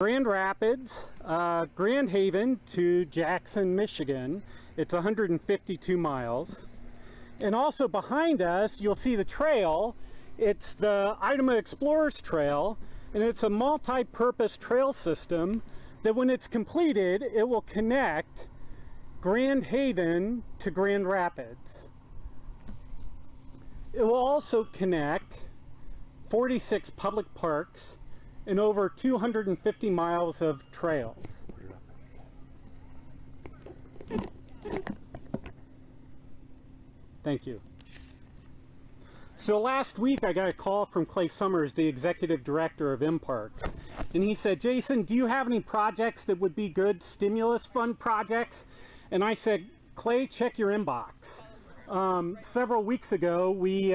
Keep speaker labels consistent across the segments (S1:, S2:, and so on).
S1: Grand Rapids, Grand Haven to Jackson, Michigan. It's 152 miles. And also behind us, you'll see the trail. It's the Idaho Explorers Trail, and it's a multi-purpose trail system that when it's completed, it will connect Grand Haven to Grand Rapids. It will also connect 46 public parks and over 250 miles of trails. Thank you. So last week I got a call from Clay Summers, the executive director of MParks, and he said, Jason, do you have any projects that would be good stimulus fund projects? And I said, Clay, check your inbox. Several weeks ago, we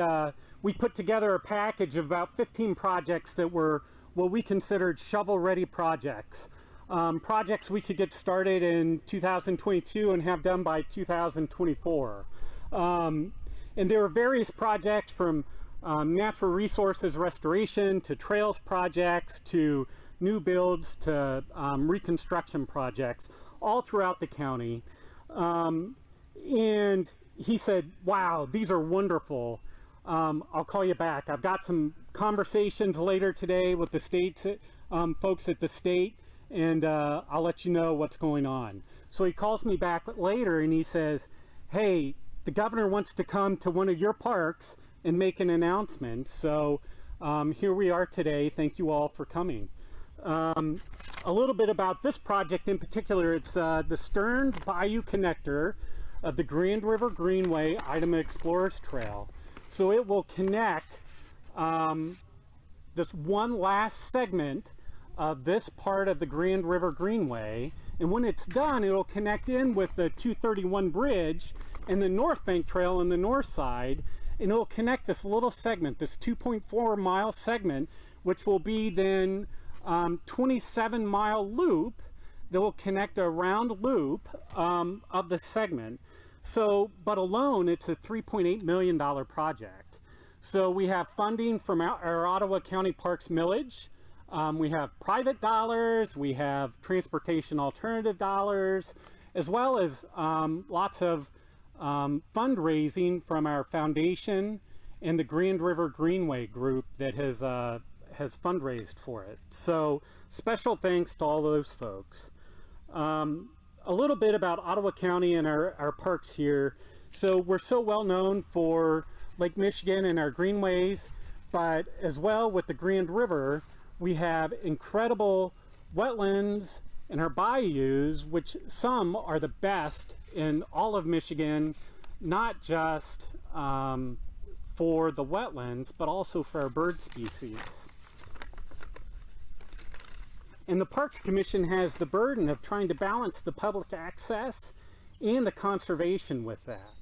S1: put together a package of about 15 projects that were what we considered shovel-ready projects. Projects we could get started in 2022 and have done by 2024. And there are various projects from natural resources restoration to trails projects to new builds to reconstruction projects all throughout the county. And he said, wow, these are wonderful. I'll call you back. I've got some conversations later today with the state's folks at the state, and I'll let you know what's going on. So he calls me back later and he says, hey, the governor wants to come to one of your parks and make an announcement. So here we are today. Thank you all for coming. A little bit about this project in particular. It's the Stearns Bayou Connector of the Grand River Greenway Idaho Explorers Trail. So it will connect this one last segment of this part of the Grand River Greenway, and when it's done, it'll connect in with the 231 bridge and the North Bank Trail on the north side, and it'll connect this little segment, this 2.4 mile segment, which will be then 27-mile loop that will connect a round loop of the segment. So, but alone, it's a $3.8 million project. So we have funding from our Ottawa County Parks millage. We have private dollars, we have transportation alternative dollars, as well as lots of fundraising from our foundation and the Grand River Greenway group that has fundraised for it. So special thanks to all those folks. A little bit about Ottawa County and our parks here. So we're so well known for Lake Michigan and our greenways, but as well with the Grand River, we have incredible wetlands in our bayous, which some are the best in all of Michigan, not just for the wetlands, but also for our bird species. And the Parks Commission has the burden of trying to balance the public access and the conservation with that.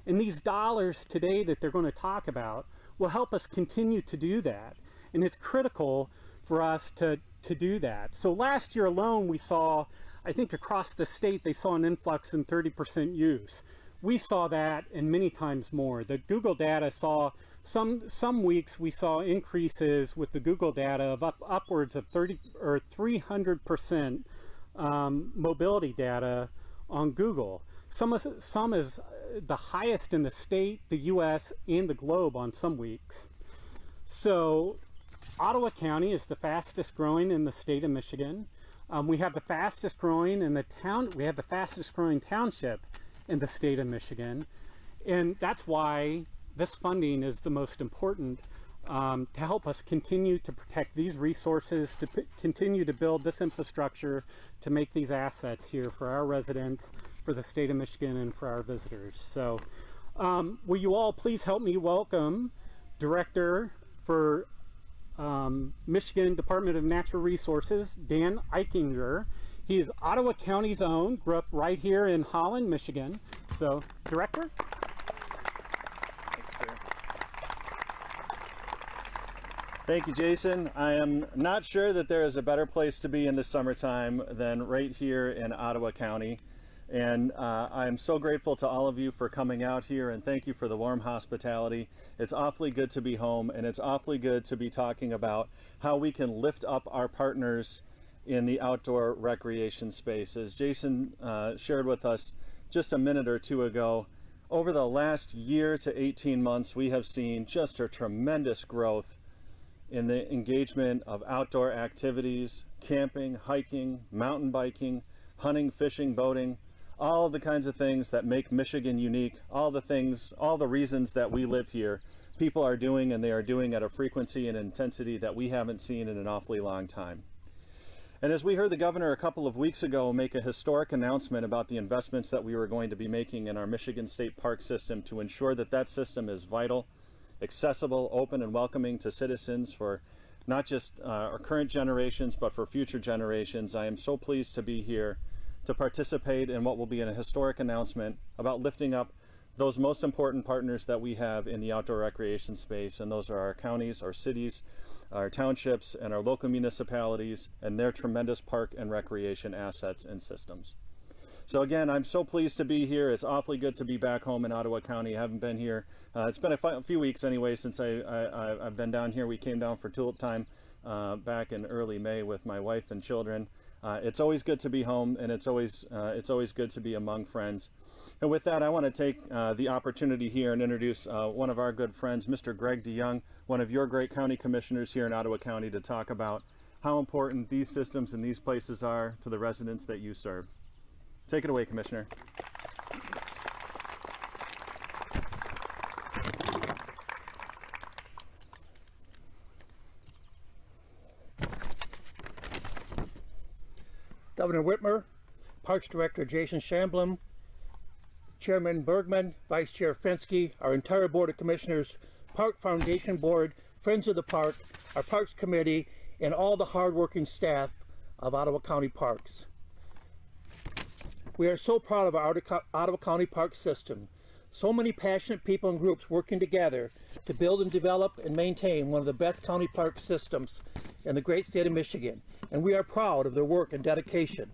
S1: And these dollars today that they're going to talk about will help us continue to do that. And it's critical for us to do that. So last year alone, we saw, I think across the state, they saw an influx in 30% use. We saw that and many times more. The Google data saw some weeks we saw increases with the Google data of upwards of 30 or 300% mobility data on Google. Some is the highest in the state, the US, and the globe on some weeks. So Ottawa County is the fastest growing in the state of Michigan. We have the fastest growing in the town. We have the fastest growing township in the state of Michigan, and that's why this funding is the most important to help us continue to protect these resources, to continue to build this infrastructure, to make these assets here for our residents, for the state of Michigan, and for our visitors. So will you all please help me welcome Director for Michigan Department of Natural Resources, Dan Eichinger. He is Ottawa County's own, grew up right here in Holland, Michigan. So, Director?
S2: Thanks, sir. Thank you, Jason. I am not sure that there is a better place to be in the summertime than right here in Ottawa County. And I'm so grateful to all of you for coming out here, and thank you for the warm hospitality. It's awfully good to be home, and it's awfully good to be talking about how we can lift up our partners in the outdoor recreation space. As Jason shared with us just a minute or two ago, over the last year to 18 months, we have seen just a tremendous growth in the engagement of outdoor activities, camping, hiking, mountain biking, hunting, fishing, boating, all of the kinds of things that make Michigan unique, all the reasons that we live here. People are doing, and they are doing at a frequency and intensity that we haven't seen in an awfully long time. And as we heard the governor a couple of weeks ago make a historic announcement about the investments that we were going to be making in our Michigan State Park system to ensure that that system is vital, accessible, open, and welcoming to citizens for not just our current generations, but for future generations, I am so pleased to be here to participate in what will be a historic announcement about lifting up those most important partners that we have in the outdoor recreation space, and those are our counties, our cities, our townships, and our local municipalities, and their tremendous park and recreation assets and systems. So again, I'm so pleased to be here. It's awfully good to be back home in Ottawa County. I haven't been here. It's been a few weeks anyway since I've been down here. We came down for tulip time back in early May with my wife and children. It's always good to be home, and it's always good to be among friends. And with that, I want to take the opportunity here and introduce one of our good friends, Mr. Greg DeYoung, one of your great county commissioners here in Ottawa County, to talk about how important these systems and these places are to the residents that you serve. Take it away, Commissioner.
S3: Governor Whitmer, Parks Director Jason Shamblin, Chairman Bergman, Vice Chair Fensky, our entire Board of Commissioners, Park Foundation Board, Friends of the Park, our Parks Committee, and all the hardworking staff of Ottawa County Parks. We are so proud of our Ottawa County Park system. So many passionate people and groups working together to build and develop and maintain one of the best county park systems in the great state of Michigan, and we are proud of their work and dedication.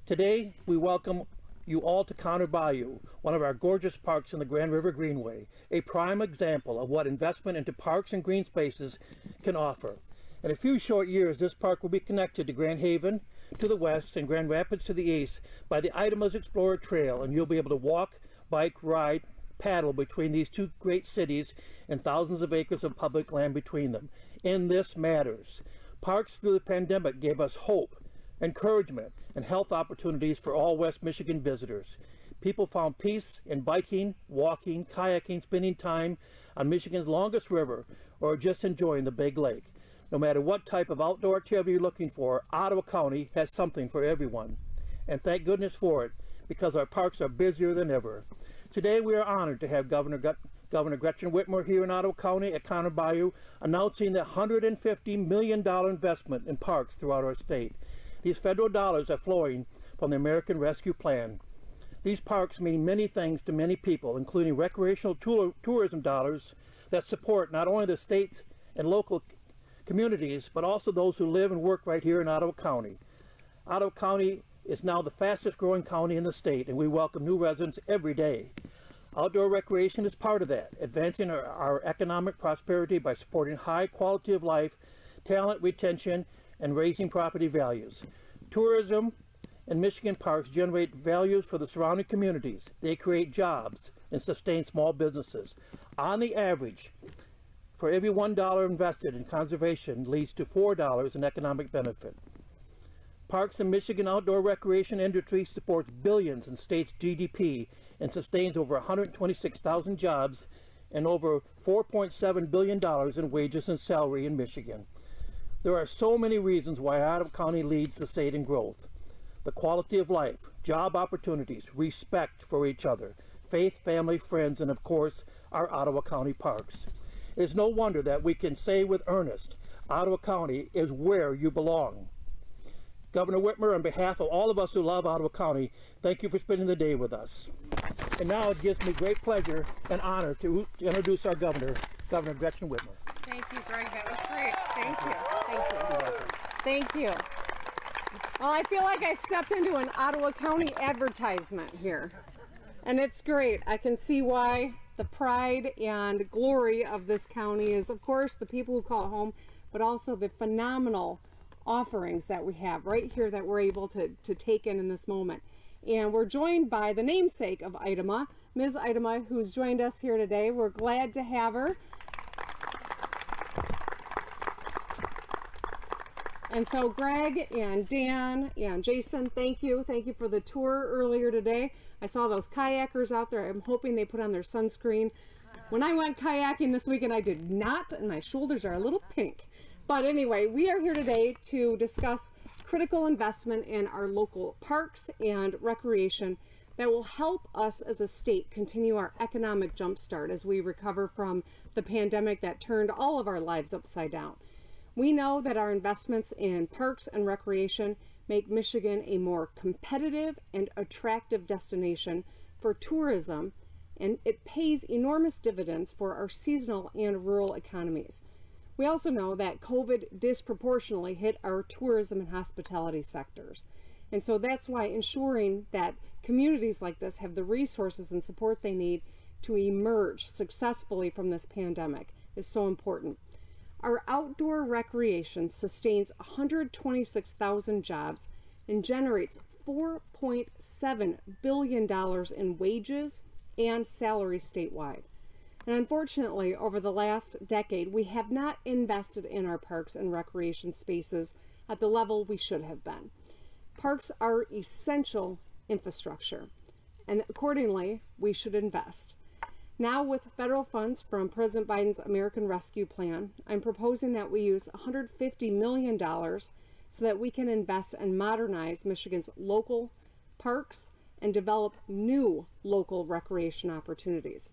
S3: Today, we welcome you all to Conner Bayou, one of our gorgeous parks in the Grand River Greenway, a prime example of what investment into parks and green spaces can offer. In a few short years, this park will be connected to Grand Haven to the west and Grand Rapids to the east by the Idamas Explorer Trail, and you'll be able to walk, bike, ride, paddle between these two great cities and thousands of acres of public land between them. And this matters. Parks through the pandemic gave us hope, encouragement, and health opportunities for all West Michigan visitors. People found peace in biking, walking, kayaking, spending time on Michigan's longest river, or just enjoying the big lake. No matter what type of outdoor activity you're looking for, Ottawa County has something for everyone. And thank goodness for it, because our parks are busier than ever. Today we are honored to have Governor Gretchen Whitmer here in Ottawa County at Conner Bayou announcing the $150 million investment in parks throughout our state. These federal dollars are flowing from the American Rescue Plan. These parks mean many things to many people, including recreational tourism dollars that support not only the states and local communities, but also those who live and work right here in Ottawa County. Ottawa County is now the fastest growing county in the state, and we welcome new residents every day. Outdoor recreation is part of that, advancing our economic prosperity by supporting high quality of life, talent retention, and raising property values. Tourism and Michigan parks generate values for the surrounding communities. They create jobs and sustain small businesses. On the average, for every $1 invested in conservation leads to $4 in economic benefit. Parks and Michigan outdoor recreation industry supports billions in state's GDP and sustains over 126,000 jobs and over $4.7 billion in wages and salary in Michigan. There are so many reasons why Ottawa County leads the state in growth. The quality of life, job opportunities, respect for each other, faith, family, friends, and of course, our Ottawa County parks. It is no wonder that we can say with earnest, Ottawa County is where you belong. Governor Whitmer, on behalf of all of us who love Ottawa County, thank you for spending the day with us. And now it gives me great pleasure and honor to introduce our governor, Governor Gretchen Whitmer.
S4: Thank you, Greg. That was great. Thank you. Thank you. Well, I feel like I stepped into an Ottawa County advertisement here. And it's great. I can see why the pride and glory of this county is, of course, the people who call it home, but also the phenomenal offerings that we have right here that we're able to take in this moment. And we're joined by the namesake of Idema, Ms. Idema, who's joined us here today. We're glad to have her. And so Greg and Dan and Jason, thank you. Thank you for the tour earlier today. I saw those kayakers out there. I'm hoping they put on their sunscreen. When I went kayaking this weekend, I did not, and my shoulders are a little pink. But anyway, we are here today to discuss critical investment in our local parks and recreation that will help us as a state continue our economic jumpstart as we recover from the pandemic that turned all of our lives upside down. We know that our investments in parks and recreation make Michigan a more competitive and attractive destination for tourism, and it pays enormous dividends for our seasonal and rural economies. We also know that COVID disproportionately hit our tourism and hospitality sectors. And so that's why ensuring that communities like this have the resources and support they need to emerge successfully from this pandemic is so important. Our outdoor recreation sustains 126,000 jobs and generates $4.7 billion in wages and salaries statewide. And unfortunately, over the last decade, we have not invested in our parks and recreation spaces at the level we should have been. Parks are essential infrastructure, and accordingly, we should invest. Now, with federal funds from President Biden's American Rescue Plan, I'm proposing that we use $150 million so that we can invest and modernize Michigan's local parks and develop new local recreation opportunities.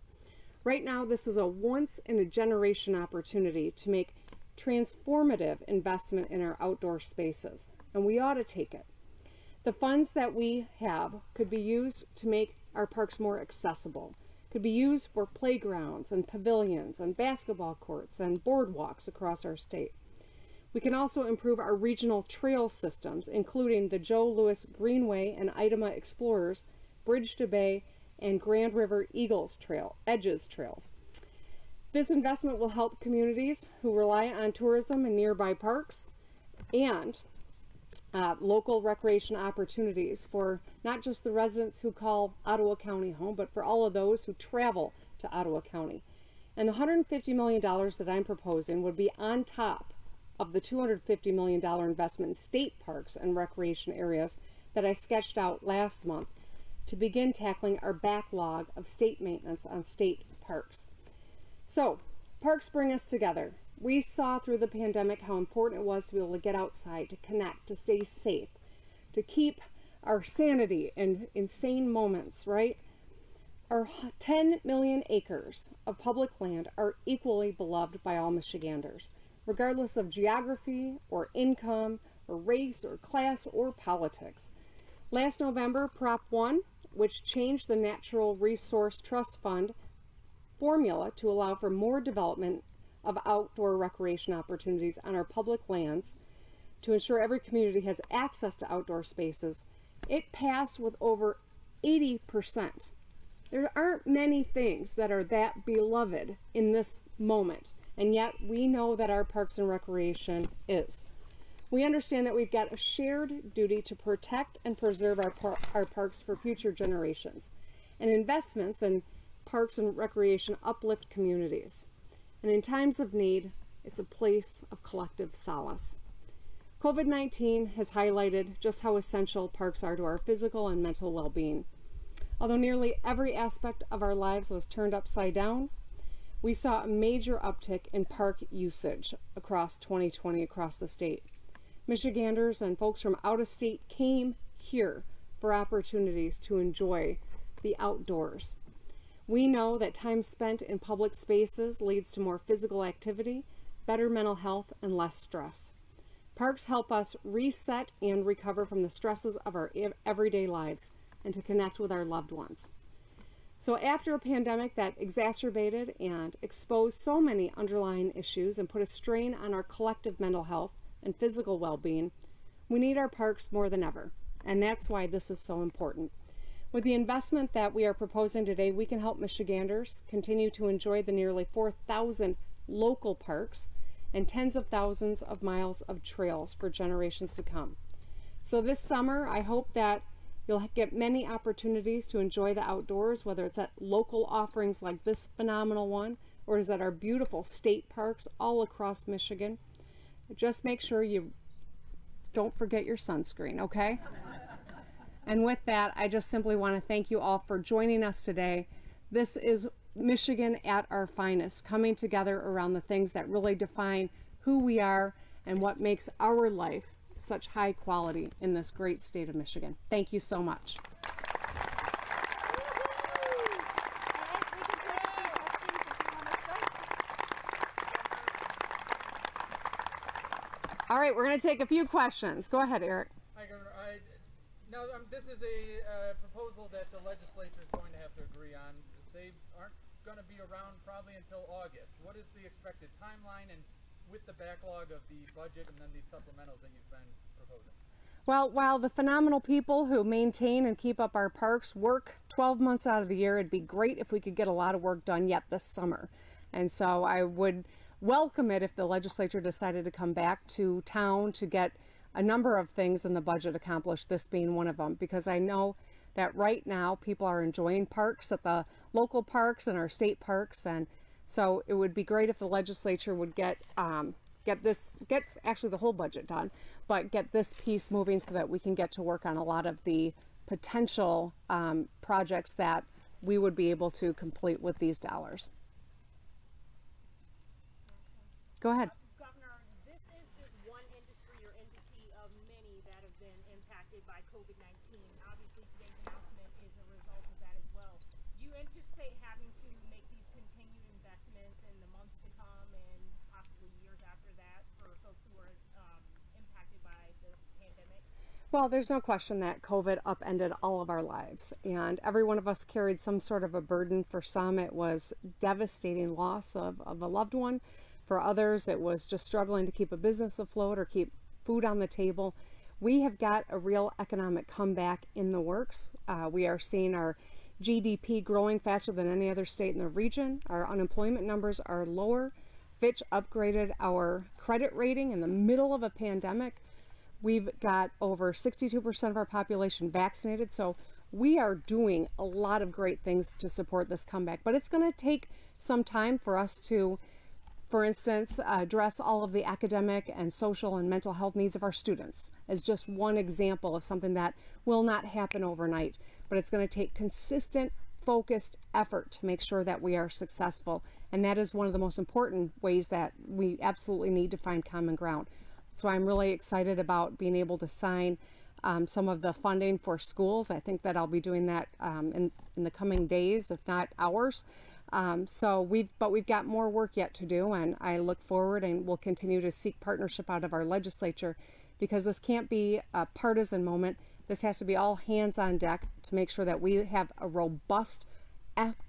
S4: Right now, this is a once-in-a-generation opportunity to make transformative investment in our outdoor spaces, and we ought to take it. The funds that we have could be used to make our parks more accessible, could be used for playgrounds and pavilions and basketball courts and boardwalks across our state. We can also improve our regional trail systems, including the Joe Louis Greenway and Idema Explorers, Bridge to Bay, and Grand River Eagles Trail, Edges Trails. This investment will help communities who rely on tourism and nearby parks and local recreation opportunities for not just the residents who call Ottawa County home, but for all of those who travel to Ottawa County. And the $150 million that I'm proposing would be on top of the $250 million investment in state parks and recreation areas that I sketched out last month to begin tackling our backlog of state maintenance on state parks. So, parks bring us together. We saw through the pandemic how important it was to be able to get outside, to connect, to stay safe, to keep our sanity in insane moments, right? Our 10 million acres of public land are equally beloved by all Michiganders, regardless of geography or income or race or class or politics. Last November, Prop 1, which changed the Natural Resource Trust Fund formula to allow for more development of outdoor recreation opportunities on our public lands to ensure every community has access to outdoor spaces, it passed with over 80%. There aren't many things that are that beloved in this moment, and yet we know that our parks and recreation is. We understand that we've got a shared duty to protect and preserve our parks for future generations, and investments in parks and recreation uplift communities. And in times of need, it's a place of collective solace. COVID-19 has highlighted just how essential parks are to our physical and mental well-being. Although nearly every aspect of our lives was turned upside down, we saw a major uptick in park usage across 2020 across the state. Michiganders and folks from out of state came here for opportunities to enjoy the outdoors. We know that time spent in public spaces leads to more physical activity, better mental health, and less stress. Parks help us reset and recover from the stresses of our everyday lives and to connect with our loved ones. So after a pandemic that exacerbated and exposed so many underlying issues and put a strain on our collective mental health and physical well-being, we need our parks more than ever, and that's why this is so important. With the investment that we are proposing today, we can help Michiganders continue to enjoy the nearly 4,000 local parks and tens of thousands of miles of trails for generations to come. So this summer, I hope that you'll get many opportunities to enjoy the outdoors, whether it's at local offerings like this phenomenal one, or is at our beautiful state parks all across Michigan. Just make sure you don't forget your sunscreen, okay? And with that, I just simply want to thank you all for joining us today. This is Michigan at our finest, coming together around the things that really define who we are and what makes our life such high quality in this great state of Michigan. Thank you so much. All right, we're going to take a few questions. Go ahead, Eric.
S5: Hi, Governor. This is a proposal that the legislature is going to have to agree on. They aren't going to be around probably until August. What is the expected timeline, and with the backlog of the budget and then these supplementals that you've been proposing?
S4: Well, while the phenomenal people who maintain and keep up our parks work 12 months out of the year, it'd be great if we could get a lot of work done yet this summer. And so I would welcome it if the legislature decided to come back to town to get a number of things in the budget accomplished, this being one of them, because I know that right now people are enjoying parks at the local parks and our state parks, and so it would be great if the legislature would get actually the whole budget done, but get this piece moving so that we can get to work on a lot of the potential projects that we would be able to complete with these dollars. Go ahead.
S6: Governor, this is just one industry or entity of many that have been impacted by COVID-19. Obviously, today's announcement is a result of that as well. Do you anticipate having to make these continued investments in the months to come and possibly years after that for folks who are impacted by the pandemic?
S4: Well, there's no question that COVID upended all of our lives, and every one of us carried some sort of a burden. For some, it was devastating loss of a loved one. For others, it was just struggling to keep a business afloat or keep food on the table. We have got a real economic comeback in the works. We are seeing our GDP growing faster than any other state in the region. Our unemployment numbers are lower. Fitch upgraded our credit rating in the middle of a pandemic. We've got over 62% of our population vaccinated. So we are doing a lot of great things to support this comeback. But it's going to take some time for us to, for instance, address all of the academic and social and mental health needs of our students as just one example of something that will not happen overnight, but it's going to take consistent, focused effort to make sure that we are successful. And that is one of the most important ways that we absolutely need to find common ground. So I'm really excited about being able to sign some of the funding for schools. I think that I'll be doing that in the coming days, if not hours. But we've got more work yet to do, and I look forward and will continue to seek partnership out of our legislature, because this can't be a partisan moment. This has to be all hands on deck to make sure that we have a robust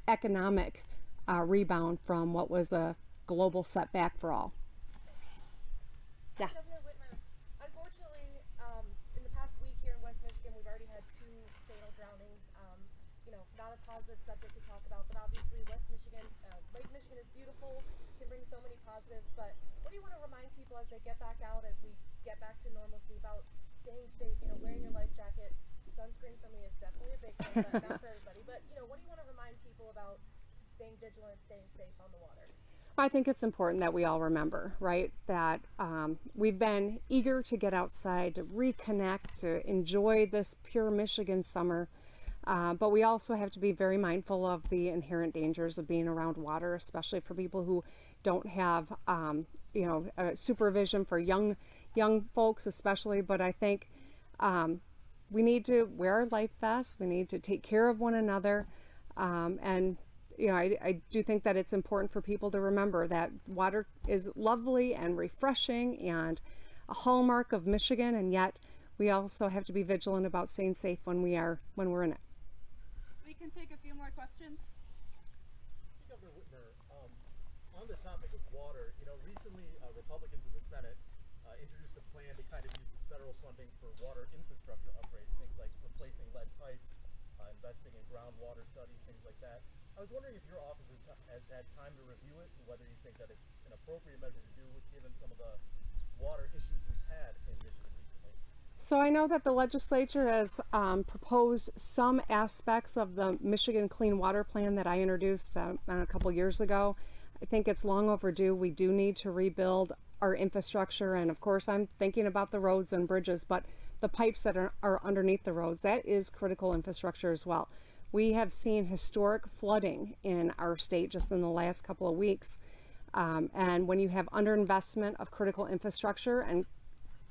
S4: economic rebound from what was a global setback for all. Yeah.
S6: Governor Whitmer, unfortunately, in the past week here in West Michigan, we've already had 2 fatal drownings. Not a positive subject to talk about, but obviously West Michigan, Lake Michigan is beautiful, can bring so many positives, but what do you want to remind people as they get back out, as we get back to normalcy, about staying safe, wearing your life jacket? Sunscreen for me is definitely a big one, but not for everybody. But, what do you want to remind people about staying vigilant, staying safe on the water?
S4: I think it's important that we all remember, right, that we've been eager to get outside, to reconnect, to enjoy this pure Michigan summer. But we also have to be very mindful of the inherent dangers of being around water, especially for people who don't have, supervision for young folks, especially. But I think we need to wear our life vests. We need to take care of one another. I do think that it's important for people to remember that water is lovely and refreshing and a hallmark of Michigan, and yet we also have to be vigilant about staying safe when we're in it.
S7: We can take a few more questions.
S8: Governor Whitmer, on the topic of water, recently Republicans in the Senate introduced a plan to kind of use this federal funding for water infrastructure upgrades, things like replacing lead pipes, investing in groundwater studies, things like that. I was wondering if your office has had time to review it, and whether you think that it's an an appropriate measure to do, given some of the water issues we've had in Michigan recently?
S4: So I know that the legislature has proposed some aspects of the Michigan Clean Water Plan that I introduced a couple years ago. I think it's long overdue. We do need to rebuild our infrastructure, and of course I'm thinking about the roads and bridges, but the pipes that are underneath the roads, that is critical infrastructure as well. We have seen historic flooding in our state just in the last couple of weeks. And when you have underinvestment of critical infrastructure and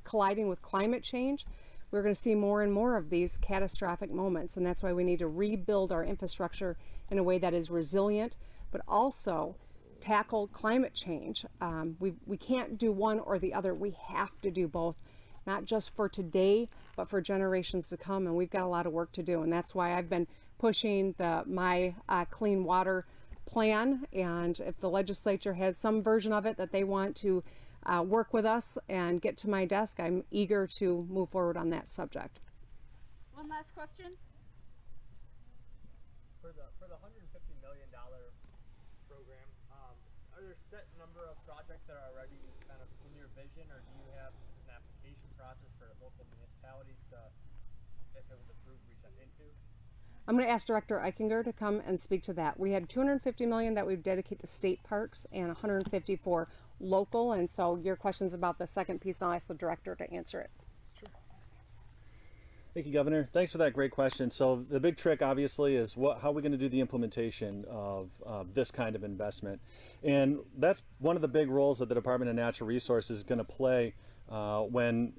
S4: colliding with climate change, we're going to see more and more of these catastrophic moments. And that's why we need to rebuild our infrastructure in a way that is resilient, but also tackle climate change. We can't do one or the other. We have to do both, not just for today, but for generations to come. And we've got a lot of work to do. And that's why I've been pushing my clean water plan. And if the legislature has some version of it that they want to work with us and get to my desk, I'm eager to move forward on that subject.
S7: One last question.
S9: For the $150 million program, are there set number of projects that are already kind of in your vision, or do you have an application process for local municipalities to, if it was approved, reach out into?
S4: I'm going to ask Director Eichinger to come and speak to that. We had $250 million that we've dedicated to state parks and $150 for local. And so your question's about the second piece, and I'll ask the director to answer it.
S2: Thank you, Governor. Thanks for that great question. So the big trick, obviously, is how are we going to do the implementation of this kind of investment? And that's one of the big roles that the Department of Natural Resources is going to play when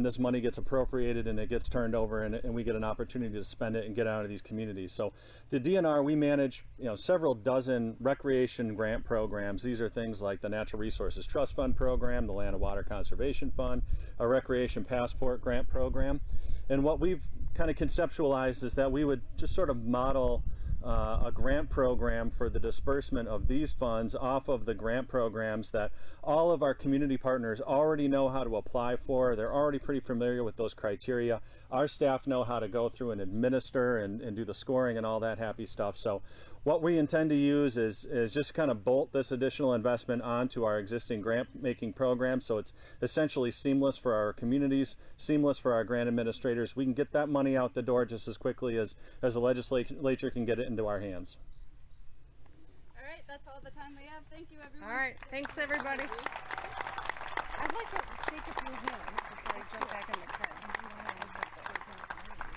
S2: this money gets appropriated and it gets turned over and we get an opportunity to spend it and get out of these communities. So the DNR, we manage several dozen recreation grant programs. These are things like the Natural Resources Trust Fund program, the Land and Water Conservation Fund, a Recreation Passport grant program. And what we've kind of conceptualized is that we would just sort of model a grant program for the disbursement of these funds off of the grant programs that all of our community partners already know how to apply for. They're already pretty familiar with those criteria. Our staff know how to go through and administer and do the scoring and all that happy stuff. So what we intend to use is just kind of bolt this additional investment onto our existing grant making program, so it's essentially seamless for our communities, seamless for our grant administrators. We can get that money out the door just as quickly as the legislature can get it into our hands.
S7: All right, that's all the time we have. Thank you, everyone.
S4: All right, thanks everybody. I'd like to shake a few hands before I jump back in the car.